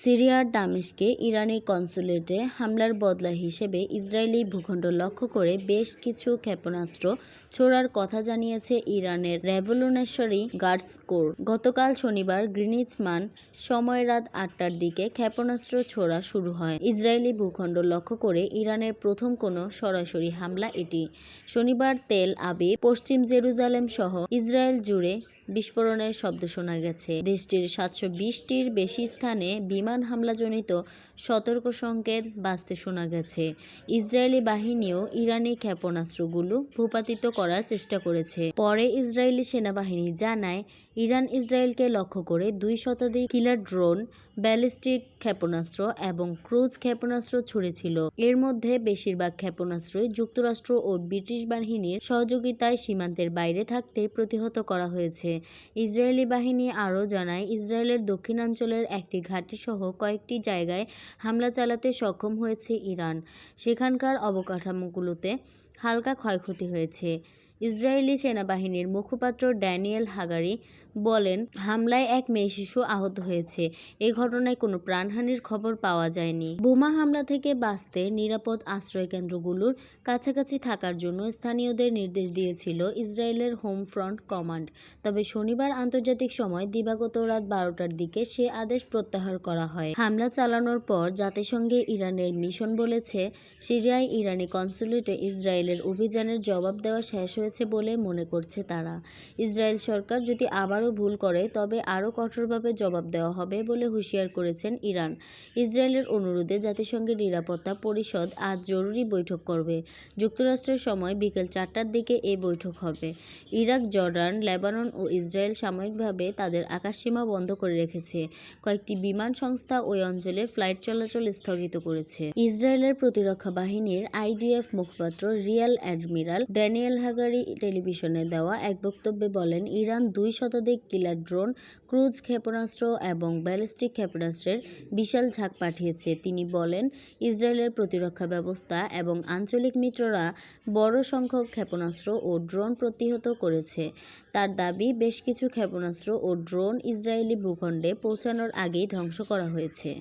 সিরিয়ার দামেস্কে ইরানি কনসুলেটে হামলার বদলা হিসেবে ইসরায়েলি ভূখণ্ড লক্ষ্য করে বেশ কিছু ক্ষেপণাস্ত্র ছোড়ার কথা জানিয়েছে ইরানের রেভলিউশনারি গার্ডস কোর। গতকাল শনিবার গ্রিনিচ মান সময় রাত 8টার দিকে ক্ষেপণাস্ত্র ছোড়া শুরু হয়। ইসরায়েলি ভূখণ্ড লক্ষ্য করে ইরানের প্রথম কোনো সরাসরি হামলা এটি। শনিবার তেল আবিব, পশ্চিম জেরুজালেম সহ ইসরায়েল জুড়ে বিস্ফোরণের শব্দ শোনা গেছে। দেশটির 720টির বেশি স্থানে বিমান হামলাজনিত সতর্ক সংকেত বাজতে শোনা গেছে। ইসরায়েলি বাহিনীও ইরানি ক্ষেপণাস্ত্রগুলো ভূপাতিত করার চেষ্টা করেছে। পরে ইসরায়েলি সেনাবাহিনী জানায়, ইরান ইসরায়েলকে লক্ষ্য করে 2 শতাধিক কিলার ড্রোন, ব্যালিস্টিক ক্ষেপণাস্ত্র এবং ক্রুজ ক্ষেপণাস্ত্র ছুড়েছিল। এর মধ্যে বেশিরভাগ ক্ষেপণাস্ত্রই যুক্তরাষ্ট্র ও ব্রিটিশ বাহিনীর সহযোগিতায় সীমান্তের বাইরে থাকতে প্রতিহত করা হয়েছে। ইসরায়েলি বাহিনী আরও জানায়, ইসরায়েলের দক্ষিণাঞ্চলের একটি ঘাঁটিসহ কয়েকটি জায়গায় হামলা চালাতে সক্ষম হয়েছে ইরান। সেখানকার অবকাঠামোগুলোতে হালকা ক্ষয়ক্ষতি হয়েছে। ইসরায়েলি সেনাবাহিনীর মুখপাত্র ড্যানিয়েল হাগারি বলেন, হামলায় এক মেয়ে শিশু আহত হয়েছে। এ ঘটনায় কোনো প্রাণহানির খবর পাওয়া যায়নি। বোমা হামলা থেকে বাঁচতে নিরাপদ আশ্রয়কেন্দ্রগুলোর কাছাকাছি থাকার জন্য স্থানীয়দের নির্দেশ দিয়েছিল ইসরায়েলের হোম ফ্রন্ট কমান্ড। তবে শনিবার আন্তর্জাতিক সময় দিবাগত রাত 12টার দিকে সে আদেশ প্রত্যাহার করা হয়। হামলা চালানোর পর জাতিসংঘে ইরানের মিশন বলেছে, সিরিয়ায় ইরানি কনসুলেটে ইসরায়েলের অভিযানের জবাব দেওয়া শেষ হয়েছে বলে মনে করছে তারা। ইসরায়েল সরকার যদি আবারও ভুল করে তবে আরও কঠোরভাবে জবাব দেওয়া হবে বলে হুঁশিয়ার করেছেন ইরান। ইসরায়েলের অনুরোধে জাতিসংঘের নিরাপত্তা পরিষদ আজ জরুরি বৈঠক করবে। যুক্তরাষ্ট্রের সময় বিকেল 4টার দিকে এই বৈঠক হবে। ইরাক, জর্ডান, লেবানন ও ইসরায়েল সাময়িকভাবে তাদের আকাশসীমা বন্ধ করে রেখেছে। কয়েকটি বিমান সংস্থা ওই অঞ্চলে ফ্লাইট চলাচল স্থগিত করেছে। ইসরায়েলের প্রতিরক্ষা বাহিনীর আইডিএফ মুখপাত্র রিয়ার অ্যাডমিরাল ড্যানিয়েল হাগারি টেলিভিশনে দেওয়া এক বক্তব্যে বলেন, ইরান 2 শতাধিক কিলার ড্রোন, ক্রুজ ক্ষেপণাস্ত্র এবং ব্যালিস্টিক ক্ষেপণাস্ত্রের বিশাল ঝাঁক পাঠিয়েছে। তিনি বলেন, ইসরায়েলের প্রতিরক্ষা ব্যবস্থা এবং আঞ্চলিক মিত্ররা বড় সংখ্যক ক্ষেপণাস্ত্র ও ড্রোন প্রতিহত করেছে। তার দাবি, বেশ কিছু ক্ষেপণাস্ত্র ও ড্রোন ইসরায়েলি ভূখণ্ডে পৌঁছানোর আগেই ধ্বংস করা হয়েছে।